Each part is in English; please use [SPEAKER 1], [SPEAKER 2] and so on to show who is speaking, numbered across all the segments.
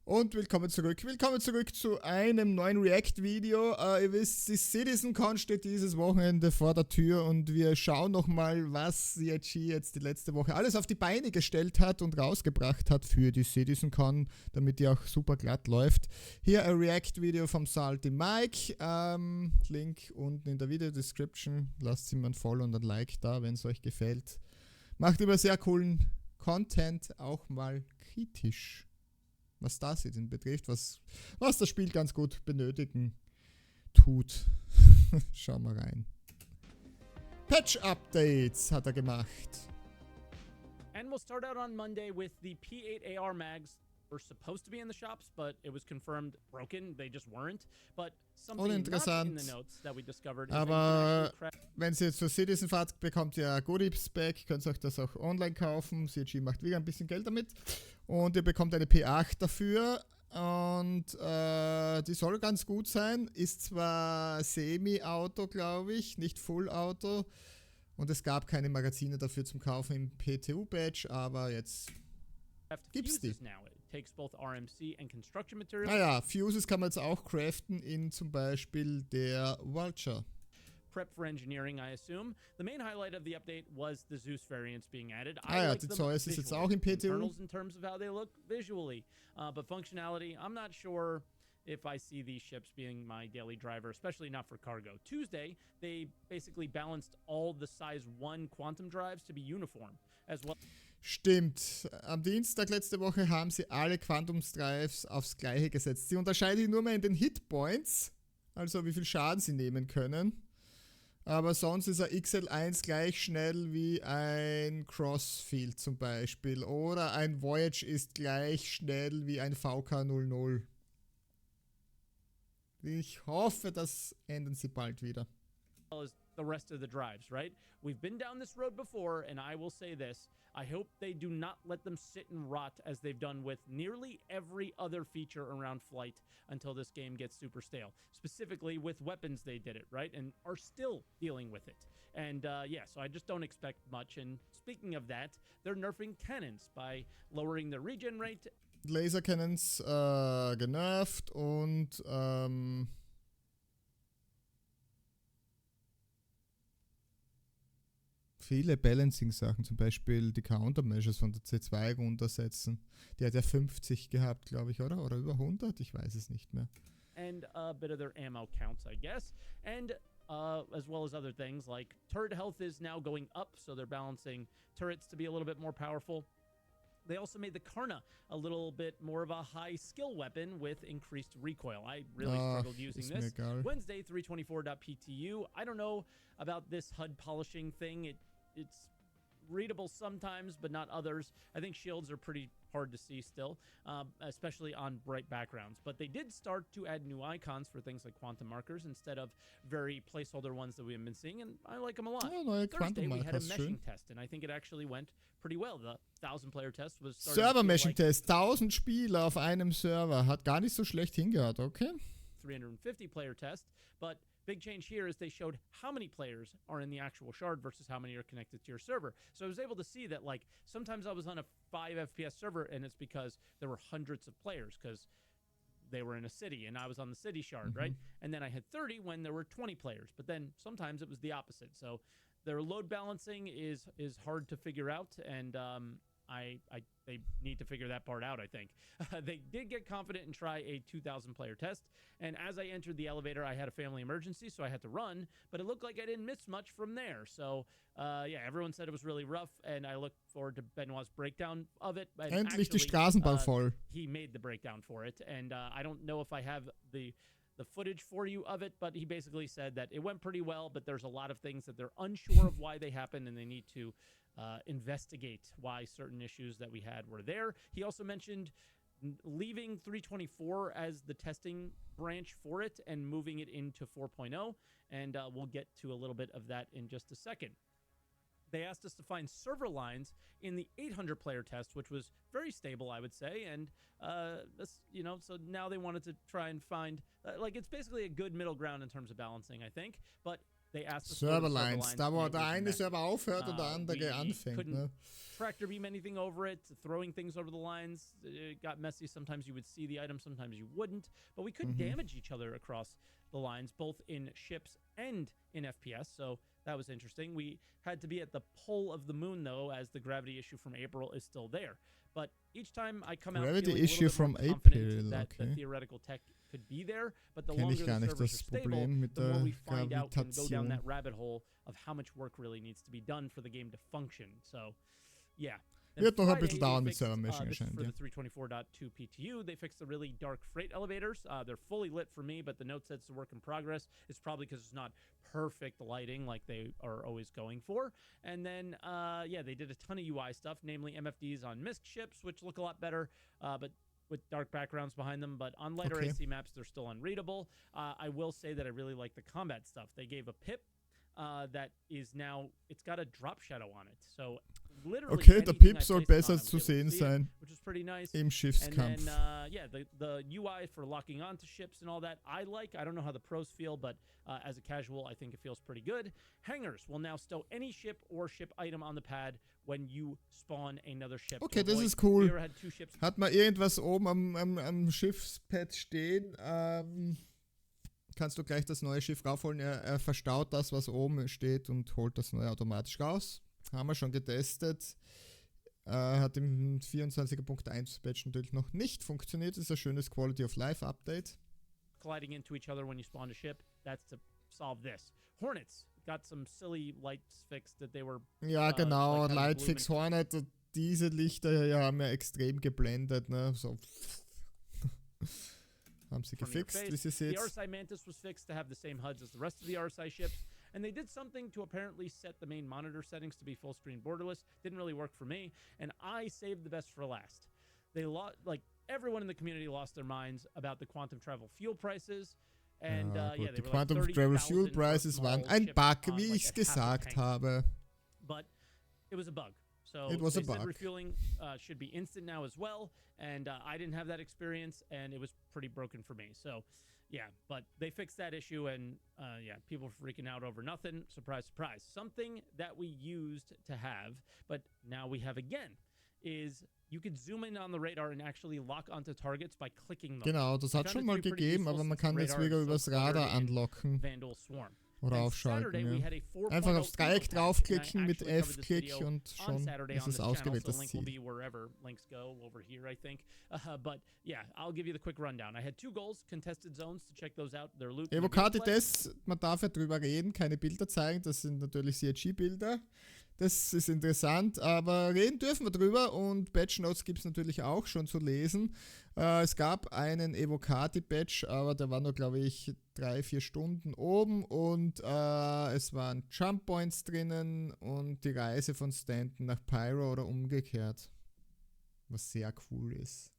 [SPEAKER 1] Und willkommen zurück. Willkommen zurück zu einem neuen React-Video. Ihr wisst, die CitizenCon steht dieses Wochenende vor der Tür und wir schauen nochmal, was reagiere jetzt die letzte Woche alles auf die Beine gestellt hat und rausgebracht hat für die CitizenCon, damit die auch super glatt läuft. Hier ein React-Video vom Salty Mike. Link unten in der Video-Description. Lasst ihm ein Follow und ein Like da, wenn es euch gefällt. Macht immer sehr coolen Content, auch mal kritisch, was das denn betrifft, was das Spiel ganz gut benötigen tut. Schauen wir rein. Patch-Updates hat er gemacht.
[SPEAKER 2] And we'll start out on Monday with the P8AR mags. Were supposed to be in the shops, but it was confirmed broken. They just weren't. But something not in the notes that we discovered is
[SPEAKER 1] aber wenn ihr jetzt zur Citizen fahrt, bekommt ihr ein Goodies-Pack. Könnt ihr euch das auch online kaufen. CG macht wieder ein bisschen Geld damit. Und ihr bekommt eine P8 dafür. Und die soll ganz gut sein. Ist zwar Semi-Auto, glaube ich, nicht Full-Auto. Und es gab keine Magazine dafür zum Kaufen im PTU-Badge, aber jetzt gibt's die. Naja, Fuses kann man jetzt auch craften in zum Beispiel der Vulture.
[SPEAKER 2] Prep for engineering, I assume. The main highlight of the update was the Zeus variants being added.
[SPEAKER 1] Die Zeus ist jetzt auch im PTU.
[SPEAKER 2] In terms of how they look visually, but functionality, I'm not sure if I see these ships being my daily driver, especially not for cargo. Tuesday, they basically balanced all the size 1 quantum drives to be uniform, as well.
[SPEAKER 1] Stimmt. Am Dienstag letzte Woche haben sie alle Quantums Drives aufs Gleiche gesetzt. Sie unterscheiden nur mehr in den Hitpoints, also wie viel Schaden sie nehmen können. Aber sonst ist ein XL1 gleich schnell wie ein Crossfield zum Beispiel. Oder ein Voyage ist gleich schnell wie ein VK00. Ich hoffe, das ändern sie bald wieder.
[SPEAKER 2] The rest of the drives, right? We've been down this road before, and I will say this. I hope they do not let them sit and rot as they've done with nearly every other feature around flight until this game gets super stale. Specifically with weapons, they did it, right? And are still dealing with it. And yeah, so I just don't expect much. And speaking of that, they're nerfing cannons by lowering the regen rate.
[SPEAKER 1] Laser Cannons genervt und viele Balancing-Sachen, zum Beispiel die Countermeasures von der C2 runtersetzen. Die hat ja 50 gehabt, glaube ich, oder? Oder über 100? Ich weiß es nicht mehr.
[SPEAKER 2] And a bit of their ammo counts, I guess. And as well as other things, like turret health is now going up, so they're balancing turrets to be a little bit more powerful. They also made the Karna a little bit more of a high skill weapon with increased recoil. I really struggled using this. Wednesday, 324.ptu. I don't know about this HUD polishing thing. It's readable sometimes, but not others. I think shields are pretty hard to see still, especially on bright backgrounds. But they did start to add new icons for things like quantum markers instead of very placeholder ones that we have been seeing, and I like them a lot. Thursday, we had a meshing test, and I think it actually went pretty well. The 1,000-player test was
[SPEAKER 1] Server-Meshing-Test, 1000 Spieler auf einem Server. Hat gar nicht so schlecht hingehört, okay?
[SPEAKER 2] 350-player test, but big change here is they showed how many players are in the actual shard versus how many are connected to your server. So I was able to see that, like, sometimes I was on a 5 FPS server, and it's because there were hundreds of players because they were in a city, and I was on the city shard, right? And then I had 30 when there were 20 players, but then sometimes it was the opposite. So their load balancing is hard to figure out, and they need to figure that part out, I think. They did get confident and try a 2,000-player test, and as I entered the elevator, I had a family emergency, so I had to run, but it looked like I didn't miss much from there. So, yeah, everyone said it was really rough, and I look forward to Benoit's breakdown of it. And
[SPEAKER 1] endlich die Straßenbahn voll.
[SPEAKER 2] He made the breakdown for it, and I don't know if I have the footage for you of it, but he basically said that it went pretty well, but there's a lot of things that they're unsure of why they happened, and they need to investigate why certain issues that we had were there. He also mentioned leaving 324 as the testing branch for it and moving it into 4.0, and we'll get to a little bit of that in just a second. They asked us to find server lines in the 800-player test, which was very stable, I would say. And this, so now they wanted to try and find, like, it's basically a good middle ground in terms of balancing, I think. But they asked us to go to
[SPEAKER 1] Serverlines, da wo
[SPEAKER 2] and it
[SPEAKER 1] der
[SPEAKER 2] was
[SPEAKER 1] eine
[SPEAKER 2] messy.
[SPEAKER 1] Server aufhört und der andere
[SPEAKER 2] We
[SPEAKER 1] anfängt,
[SPEAKER 2] couldn't
[SPEAKER 1] ne?
[SPEAKER 2] tractor beam anything over it, throwing things over the lines. It got messy. Sometimes you would see the item, sometimes you wouldn't. But we could damage each other across the lines, both in ships and in FPS. So that was interesting. We had to be at the pole of the moon, though, as the gravity issue from April is still there. But each time I come out
[SPEAKER 1] Gravity
[SPEAKER 2] feeling a
[SPEAKER 1] issue
[SPEAKER 2] little bit more
[SPEAKER 1] from
[SPEAKER 2] confident
[SPEAKER 1] April,
[SPEAKER 2] that the
[SPEAKER 1] okay.
[SPEAKER 2] theoretical tech could be there. But the
[SPEAKER 1] Kenn
[SPEAKER 2] longer
[SPEAKER 1] ich gar
[SPEAKER 2] the
[SPEAKER 1] nicht
[SPEAKER 2] servers
[SPEAKER 1] das
[SPEAKER 2] are stable,
[SPEAKER 1] Problem mit
[SPEAKER 2] the more
[SPEAKER 1] der
[SPEAKER 2] we find out and go down
[SPEAKER 1] Gravitation.
[SPEAKER 2] that rabbit hole of how much work really needs to be done for the game to function. So, yeah. Then
[SPEAKER 1] Wird noch ein
[SPEAKER 2] Friday,
[SPEAKER 1] bisschen
[SPEAKER 2] they
[SPEAKER 1] dauern mit
[SPEAKER 2] fixed,
[SPEAKER 1] Server-Meshing
[SPEAKER 2] this is
[SPEAKER 1] anscheinend,
[SPEAKER 2] for
[SPEAKER 1] ja.
[SPEAKER 2] the 324.2 PTU. They fixed the really dark freight elevators. They're fully lit for me, but the note says it's a work in progress. It's probably because it's not perfect lighting like they are always going for. And then, yeah, they did a ton of UI stuff, namely MFDs on MISC ships, which look a lot better, but with dark backgrounds behind them. But on lighter AC maps, they're still unreadable. I will say that I really like the combat stuff. They gave a pip that is now, it's got a drop shadow on it. So literally
[SPEAKER 1] Okay, der
[SPEAKER 2] anything
[SPEAKER 1] Pip
[SPEAKER 2] I
[SPEAKER 1] soll
[SPEAKER 2] placed it
[SPEAKER 1] besser
[SPEAKER 2] on, I was
[SPEAKER 1] zu
[SPEAKER 2] able to
[SPEAKER 1] sehen
[SPEAKER 2] see it,
[SPEAKER 1] sein
[SPEAKER 2] which is pretty nice.
[SPEAKER 1] im
[SPEAKER 2] And
[SPEAKER 1] Schiffskampf.
[SPEAKER 2] then, yeah, the UI for locking onto ships and all that, I like. I don't know how the pros feel, but as a casual, I think it feels pretty good. Hangars will now stow any ship or ship item on the pad when you spawn another ship.
[SPEAKER 1] Okay, das ist
[SPEAKER 2] We
[SPEAKER 1] cool.
[SPEAKER 2] ever had two ships.
[SPEAKER 1] Hat man irgendwas oben am Schiffspad stehen, kannst du gleich das neue Schiff raufholen. Er verstaut das, was oben steht und holt das neue automatisch raus. Haben wir schon getestet. Hat im 24.1 Patch natürlich noch nicht funktioniert. Das ist ein schönes Quality of Life Update.
[SPEAKER 2] Colliding into each other when you spawn a ship. That's to solve this. Hornets got some silly lights fixed that they were.
[SPEAKER 1] Ja, genau.
[SPEAKER 2] like
[SPEAKER 1] Lightfix Hornet. Diese Lichter hier haben ja extrem geblendet. Ne? So. Haben sie gefixt, wie sie
[SPEAKER 2] The
[SPEAKER 1] seht.
[SPEAKER 2] RSI Mantis was fixed to have the same HUDs as the rest of the RSI ships, and they did something to apparently set the main monitor settings to be full screen borderless. Didn't really work for me, and I saved the best for last. They like everyone in the community lost their minds about the quantum travel fuel prices, and
[SPEAKER 1] Ja,
[SPEAKER 2] yeah,
[SPEAKER 1] gut,
[SPEAKER 2] they
[SPEAKER 1] die
[SPEAKER 2] were
[SPEAKER 1] Quantum
[SPEAKER 2] like
[SPEAKER 1] Travel
[SPEAKER 2] 30,000
[SPEAKER 1] Fuel
[SPEAKER 2] for
[SPEAKER 1] Prices
[SPEAKER 2] small
[SPEAKER 1] waren ein
[SPEAKER 2] ship
[SPEAKER 1] Bug,
[SPEAKER 2] on,
[SPEAKER 1] wie
[SPEAKER 2] like,
[SPEAKER 1] ich es
[SPEAKER 2] a half a
[SPEAKER 1] gesagt
[SPEAKER 2] tank.
[SPEAKER 1] habe.
[SPEAKER 2] But it was a bug. So
[SPEAKER 1] It was
[SPEAKER 2] they
[SPEAKER 1] a
[SPEAKER 2] said
[SPEAKER 1] bug.
[SPEAKER 2] refueling should be instant now as well, and I didn't have that experience, and it was pretty broken for me. So, yeah, but they fixed that issue, and yeah, people were freaking out over nothing. Surprise, surprise. Something that we used to have, but now we have again, is you could zoom in on the radar and actually lock onto targets by clicking them.
[SPEAKER 1] Genau, das hat
[SPEAKER 2] I
[SPEAKER 1] schon
[SPEAKER 2] found
[SPEAKER 1] mal
[SPEAKER 2] it to be pretty
[SPEAKER 1] gegeben,
[SPEAKER 2] useful
[SPEAKER 1] aber man
[SPEAKER 2] since
[SPEAKER 1] kann
[SPEAKER 2] the
[SPEAKER 1] jetzt
[SPEAKER 2] radar
[SPEAKER 1] wieder
[SPEAKER 2] is so
[SPEAKER 1] übers Radar
[SPEAKER 2] cluttered in
[SPEAKER 1] anlocken
[SPEAKER 2] Vandal Swarm.
[SPEAKER 1] oder
[SPEAKER 2] Then
[SPEAKER 1] aufschalten.
[SPEAKER 2] Saturday, we
[SPEAKER 1] Ja.
[SPEAKER 2] had a 4.0
[SPEAKER 1] Einfach aufs Dreieck
[SPEAKER 2] patch, and I
[SPEAKER 1] draufklicken mit
[SPEAKER 2] actually covered this
[SPEAKER 1] F-Klick
[SPEAKER 2] video
[SPEAKER 1] und
[SPEAKER 2] on
[SPEAKER 1] schon
[SPEAKER 2] Saturday
[SPEAKER 1] ist
[SPEAKER 2] on
[SPEAKER 1] es
[SPEAKER 2] this
[SPEAKER 1] ausgewählt,
[SPEAKER 2] channel, so
[SPEAKER 1] das
[SPEAKER 2] the link will
[SPEAKER 1] Ziel.
[SPEAKER 2] be wherever links go, over here, I think. But yeah, I'll give you the quick rundown. I had 2 goals, contested zones, to check those out. Their loot. and their
[SPEAKER 1] Evocati
[SPEAKER 2] gameplay.
[SPEAKER 1] Tests, man darf ja drüber reden, keine Bilder zeigen, das sind natürlich CRG-Bilder. Das ist interessant, aber reden dürfen wir drüber und Patch Notes gibt es natürlich auch schon zu lesen. Es gab einen Evocati-Patch, aber der war nur, glaube ich, 3-4 Stunden oben und es waren Jump Points drinnen und die Reise von Stanton nach Pyro oder umgekehrt, was sehr cool ist.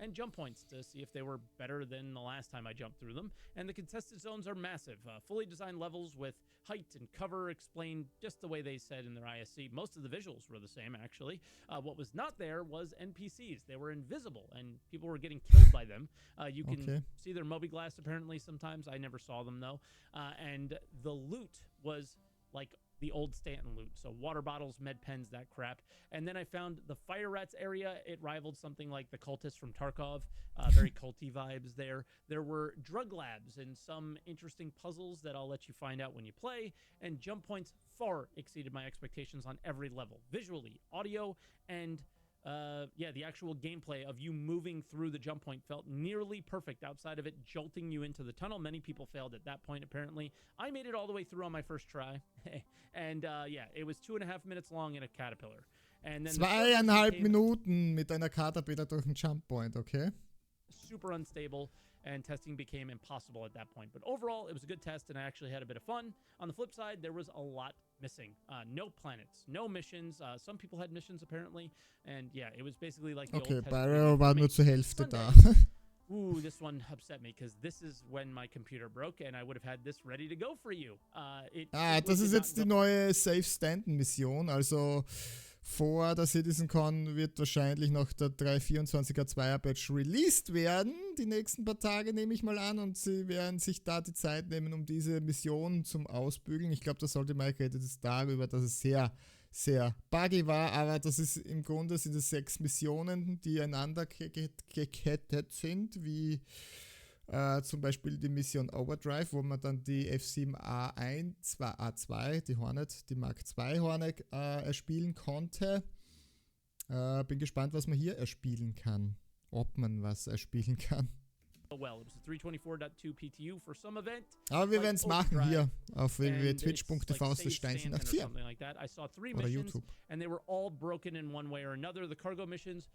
[SPEAKER 2] And jump points to see if they were better than the last time I jumped through them. And the contested zones are massive, fully designed levels with height and cover explained just the way they said in their ISC. Most of the visuals were the same, actually. What was not there was NPCs. They were invisible, and people were getting killed by them. You can see their mobi-glass, apparently, sometimes. I never saw them, though. And the loot was like the old Stanton loot, so water bottles, med pens, that crap. And then I found the fire rats area. It rivaled something like the cultists from Tarkov, very culty vibes there. There were drug labs and some interesting puzzles that I'll let you find out when you play, and jump points far exceeded my expectations on every level, visually, audio, and yeah, the actual gameplay of you moving through the jump point felt nearly perfect outside of it jolting you into the tunnel. Many people failed at that point, apparently. I made it all the way through on my first try. And yeah, it was 2.5 minutes long in a Caterpillar. And then
[SPEAKER 1] 2,5 Minuten mit einer Caterpillar durch einen Jump Point, okay?
[SPEAKER 2] Super unstable, and testing became impossible at that point. But overall, it was a good test, and I actually had a bit of fun. On the flip side, there was a lot missing. No planets, no missions. Some people had missions, apparently. And yeah, it was basically like the
[SPEAKER 1] Okay,
[SPEAKER 2] old test
[SPEAKER 1] Pyro war nur zur Hälfte da.
[SPEAKER 2] Ooh, this one upset me, because this is when my computer broke, and I would have had this ready to go for you.
[SPEAKER 1] Das ist jetzt die neue Safe Stanton Mission, also vor der CitizenCon wird wahrscheinlich noch der 3.24er 2er Patch released werden, die nächsten paar Tage nehme ich mal an, und sie werden sich da die Zeit nehmen, um diese Mission zum Ausbügeln. Ich glaube, das sollte mal geredet ist darüber, dass es sehr, sehr buggy war, aber das ist im Grunde sind es 6 Missionen, die einander gekettet sind, wie zum Beispiel die Mission Overdrive, wo man dann die F7A1, A2, die Hornet, die Mark II Hornet erspielen konnte. Bin gespannt, was man hier erspielen kann. Ob man was erspielen kann.
[SPEAKER 2] Well, it was a 324.2 PTU for some event.
[SPEAKER 1] Aber wir werden es machen hier auf www.twitch.tv/steinchen84
[SPEAKER 2] like that. I saw 3
[SPEAKER 1] oder
[SPEAKER 2] missions
[SPEAKER 1] YouTube.
[SPEAKER 2] and they were all broken in one way or another. The cargo missions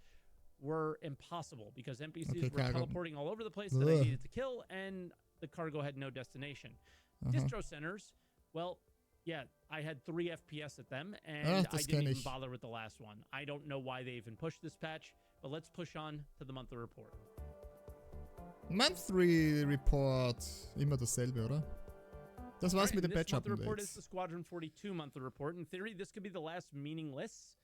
[SPEAKER 2] were impossible because NPCs were teleporting all over the place that I needed to kill, and the cargo had no destination. Distro centers, well, yeah, I had 3 FPS at them, and I didn't even bother with the last one. I don't know why they even pushed this patch, but let's push on to the monthly report.
[SPEAKER 1] Monthly Report, immer dasselbe, oder? Das war's mit den Patch-Updates.
[SPEAKER 2] The report is the Squadron 42 monthly report. In theory, this could be the last meaningless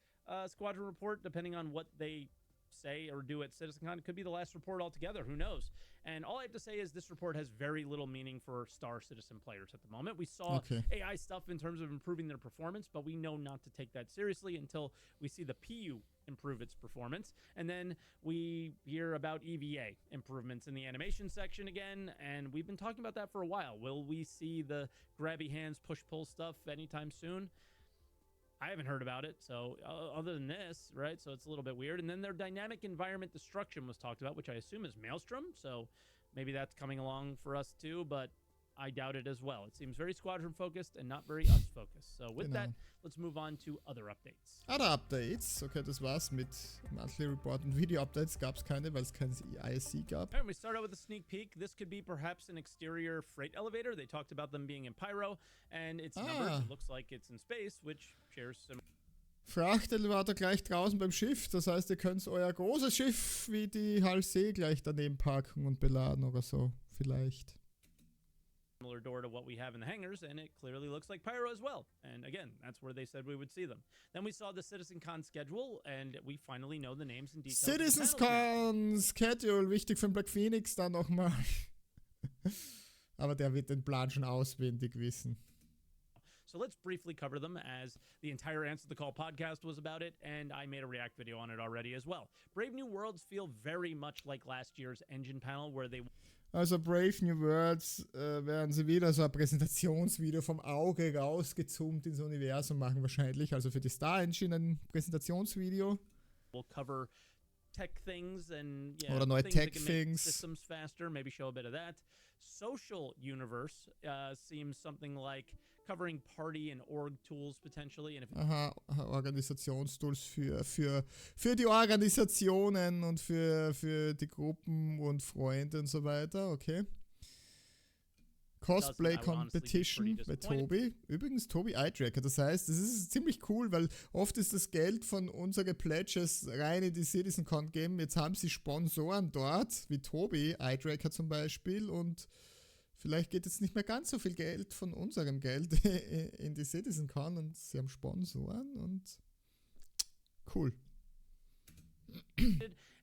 [SPEAKER 2] Squadron report, depending on what they say or do at CitizenCon. It could be the last report altogether. Who knows? And all I have to say is this report has very little meaning for Star Citizen players at the moment. We saw AI stuff in terms of improving their performance, but we know not to take that seriously until we see the PU improve its performance. And then we hear about EVA improvements in the animation section again, and we've been talking about that for a while. Will we see the grabby hands, push-pull stuff anytime soon? I haven't heard about it, so other than this, right? So it's a little bit weird. And then their dynamic environment destruction was talked about, which I assume is Maelstrom. So maybe that's coming along for us too, but I doubt it as well. It seems very squadron focused and not very us focused. So with that, let's move on to other updates.
[SPEAKER 1] Other updates. Okay, das war's mit Monthly Report und Video Updates. Gab's keine, weil es kein ISC gab.
[SPEAKER 2] And we start out with a sneak peek. This could be perhaps an exterior freight elevator. They talked about them being in Pyro, and it's numbered. It looks like it's in space, which shares some.
[SPEAKER 1] Frachtelevator gleich draußen beim Schiff. Das heißt, ihr könnt euer großes Schiff wie die Halsee gleich daneben parken und beladen oder so. Vielleicht.
[SPEAKER 2] Similar door to what we have in the hangars, and it clearly looks like Pyro as well. And again, that's where they said we would see them. Then we saw the CitizenCon schedule, and we finally know the names and details.
[SPEAKER 1] CitizenCon Schedule, wichtig für den Black Phoenix dann nochmal. Aber der wird den Plan schon auswendig wissen.
[SPEAKER 2] So let's briefly cover them, as the entire Answer the Call podcast was about it, and I made a React video on it already as well. Brave New Worlds feel very much like last year's engine panel, where they...
[SPEAKER 1] Also Brave New Worlds werden sie wieder so ein Präsentationsvideo vom Auge rausgezoomt ins Universum machen wahrscheinlich. Also für die Star Engine ein Präsentationsvideo.
[SPEAKER 2] We'll cover tech things and
[SPEAKER 1] oder neue Tech Things.
[SPEAKER 2] Systems faster, maybe show a bit of that. Social Universe seems something like covering Party and Org Tools potentially. And if
[SPEAKER 1] Organisationstools für die Organisationen und für die Gruppen und Freunde und so weiter, okay. Cosplay Competition bei Tobi. Übrigens Tobi Eye-Tracker. Das heißt, das ist ziemlich cool, weil oft ist das Geld von unseren Pledges rein in die CitizenCon geben. Jetzt haben sie Sponsoren dort, wie Tobi Eye-Tracker zum Beispiel, und vielleicht geht jetzt nicht mehr ganz so viel Geld von unserem Geld in die CitizenCon und sie haben Sponsoren und cool.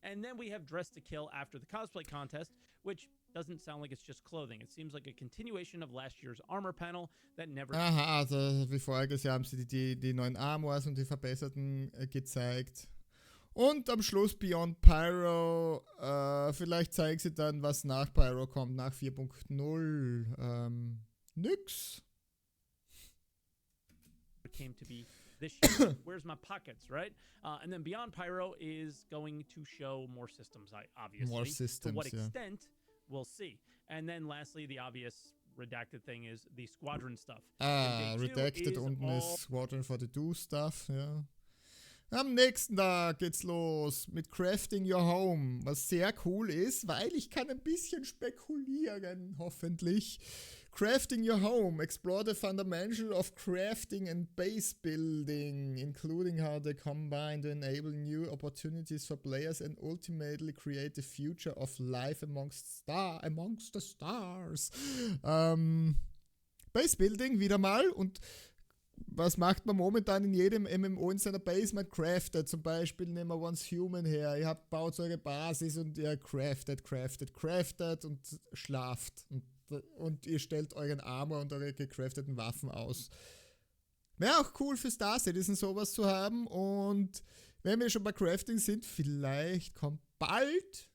[SPEAKER 2] And then we have Dress to Kill after the cosplay contest, which doesn't sound like it's just clothing. It seems like a continuation of last year's armor panel that never...
[SPEAKER 1] Aha, also wie voriges Jahr haben sie die neuen Armors und die verbesserten gezeigt. Und am Schluss Beyond Pyro, vielleicht zeigen sie dann, was nach Pyro kommt, nach 4.0. Nix.
[SPEAKER 2] Came to be this year. Where's my pockets, right? And then Beyond Pyro is going to show more systems, obviously.
[SPEAKER 1] More systems,
[SPEAKER 2] to what extent, we'll see. And then lastly, the obvious redacted thing is the Squadron stuff.
[SPEAKER 1] Redacted unten ist Squadron 42 Stuff, ja. Am nächsten Tag geht's los mit Crafting Your Home, was sehr cool ist, weil ich kann ein bisschen spekulieren, hoffentlich. Crafting Your Home, explore the fundamental of crafting and base building, including how they combine to enable new opportunities for players and ultimately create the future of life amongst the stars. Base Building wieder mal, und Was macht man momentan in jedem MMO in seiner Base? Man craftet. Zum Beispiel nehmen wir Once Human her. Ihr baut eure Basis und ihr craftet und schlaft. Und ihr stellt euren Armor und eure gecrafteten Waffen aus. Wäre auch cool für Star Citizen sowas zu haben. Und wenn wir schon bei Crafting sind, vielleicht kommt bald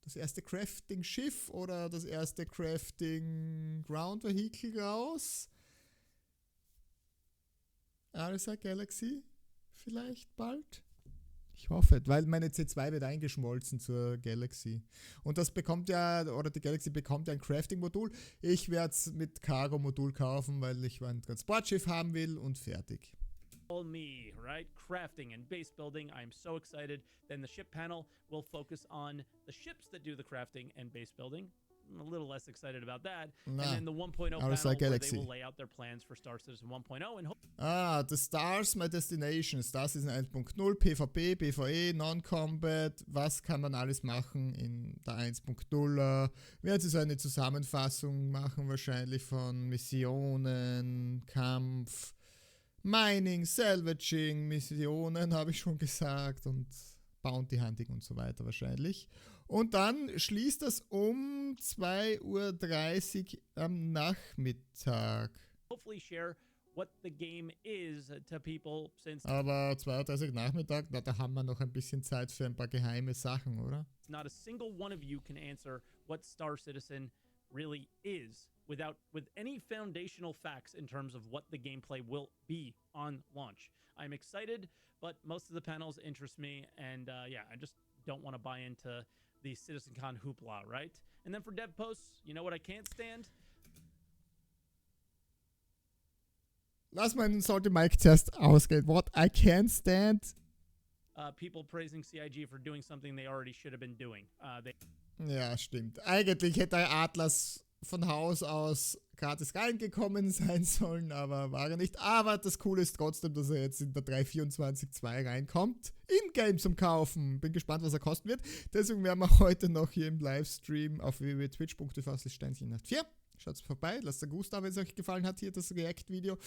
[SPEAKER 1] das erste Crafting-Schiff oder das erste Crafting-Ground-Vehicle raus. Arisa Galaxy vielleicht bald. Ich hoffe, weil meine C2 wird eingeschmolzen zur Galaxy. Und das bekommt ja, oder die Galaxy bekommt ja ein Crafting-Modul. Ich werde es mit Cargo-Modul kaufen, weil ich ein Transportschiff haben will und fertig.
[SPEAKER 2] All me, right? Crafting and base building. I'm so excited. Then the ship panel will focus on the ships that do the crafting and base building. I'm a little less excited about that.
[SPEAKER 1] Nah,
[SPEAKER 2] and then the 1.0 panel where they will lay out their plans for Star Citizen 1.0 and
[SPEAKER 1] The Stars, My Destination. Star Citizen 1.0, PvP, PvE, Non-Combat. Was kann man alles machen in der 1.0? Werden sie so eine Zusammenfassung machen, wahrscheinlich von Missionen, Kampf, Mining, Salvaging, Missionen, habe ich schon gesagt, und Bounty Hunting und so weiter wahrscheinlich. Und dann schließt das um 2:30 Uhr am Nachmittag.
[SPEAKER 2] Hopefully share what the game is to people since.
[SPEAKER 1] Aber 2:30 Uhr Nachmittag, da haben wir noch ein bisschen Zeit für ein paar geheime Sachen, oder?
[SPEAKER 2] Not a single one of you can answer what Star Citizen really is with any foundational facts in terms of what the gameplay will be on launch. I'm excited, but most of the panels interest me, and yeah, I just don't want to buy into the CitizenCon hoopla, right? And then for dev posts, you know what I can't stand?
[SPEAKER 1] Lass mal sollte Mike zuerst ausgehen. What I can't stand?
[SPEAKER 2] People praising CIG for doing something they already should have been doing.
[SPEAKER 1] Ja, stimmt. Eigentlich hätte Atlas von Haus aus gratis reingekommen sein sollen, aber war er nicht. Aber das Coole ist trotzdem, dass er jetzt in der 3.24.2 reinkommt. In-Game zum Kaufen. Bin gespannt, was er kosten wird. Deswegen werden wir heute noch hier im Livestream auf www.twitch.tv/Steinchen4. Schaut vorbei, lasst ein Gusto da, wenn es euch gefallen hat, hier das React-Video.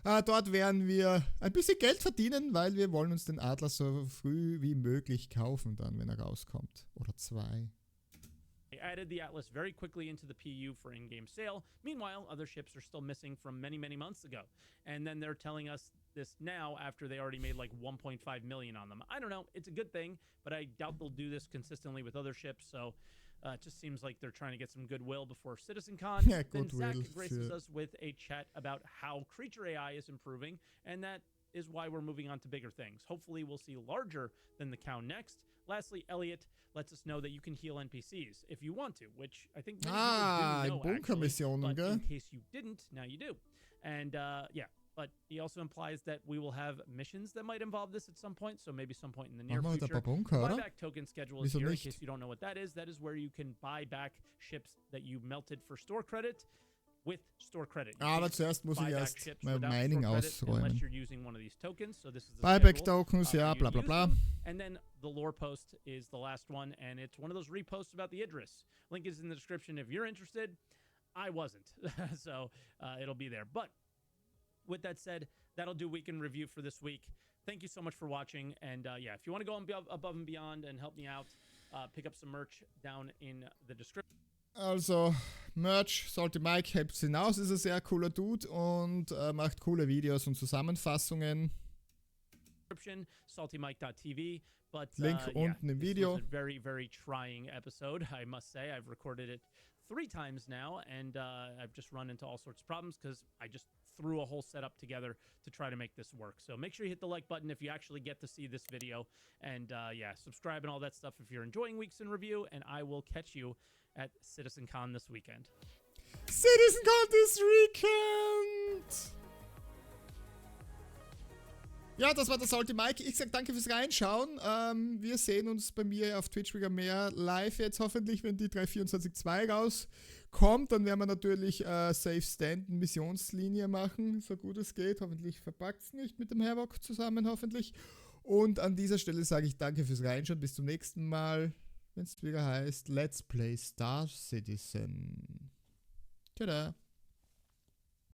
[SPEAKER 1] Dort werden wir ein bisschen Geld verdienen, weil wir wollen uns den Atlas so früh wie möglich kaufen, dann, wenn er rauskommt. Oder 2.
[SPEAKER 2] They added the Atlas very quickly into the PU for in-game sale. Meanwhile, other ships are still missing from many, many months ago. And then they're telling us this now after they already made like 1.5 million on them. I don't know. It's a good thing, but I doubt they'll do this consistently with other ships. So it just seems like they're trying to get some goodwill before CitizenCon.
[SPEAKER 1] Yeah,
[SPEAKER 2] then
[SPEAKER 1] goodwill.
[SPEAKER 2] Zach graces us with a chat about how creature AI is improving, and that is why we're moving on to bigger things. Hopefully we'll see larger than the cow next. Lastly, Elliot lets us know that you can heal NPCs if you want to, which I think many people didn't know,
[SPEAKER 1] Bunkermissionen,
[SPEAKER 2] but
[SPEAKER 1] gell?
[SPEAKER 2] in case you didn't, now you do. And yeah, but he also implies that we will have missions that might involve this at some point, so maybe some point in the near future.
[SPEAKER 1] Bunker, oder?
[SPEAKER 2] Buyback token schedule is here, in case you don't know what that is. That is where you can buy back ships that you melted for store credit with store credit.
[SPEAKER 1] Aber zuerst muss ich erst mein Mining ausräumen.
[SPEAKER 2] Buyback
[SPEAKER 1] Tokens, ja, bla bla bla.
[SPEAKER 2] And then the lore post is the last one, and it's one of those reposts about the Idris. Link is in the description if you're interested. I wasn't, so it'll be there. But with that said, that'll do weekend review for this week. Thank you so much for watching, and yeah, if you want to go above and beyond and help me out, pick up some merch down in the description.
[SPEAKER 1] Also, Merch, Salty Mike, helft hinaus, ist ein sehr cooler Dude und macht coole Videos und Zusammenfassungen.
[SPEAKER 2] saltymike.tv, but
[SPEAKER 1] Link unten im Video.
[SPEAKER 2] This was a very, very trying episode, I must say. I've recorded it 3 times now, and I've just run into all sorts of problems because I just threw a whole setup together to try to make this work. So make sure you hit the like button if you actually get to see this video, and yeah, subscribe and all that stuff if you're enjoying Weeks in Review, and I will catch you at CitizenCon this weekend.
[SPEAKER 1] CitizenCon this weekend! Ja, das war der Salty Mike. Ich sag danke fürs Reinschauen. Wir sehen uns bei mir auf Twitch wieder mehr live jetzt hoffentlich, wenn die 3.24.2 rauskommt. Dann werden wir natürlich Safe Stand Missionslinie machen, so gut es geht. Hoffentlich verpackt es nicht mit dem Havoc zusammen, hoffentlich. Und an dieser Stelle sage ich danke fürs Reinschauen. Bis zum nächsten Mal, wenn es wieder heißt Let's Play Star Citizen. Tada!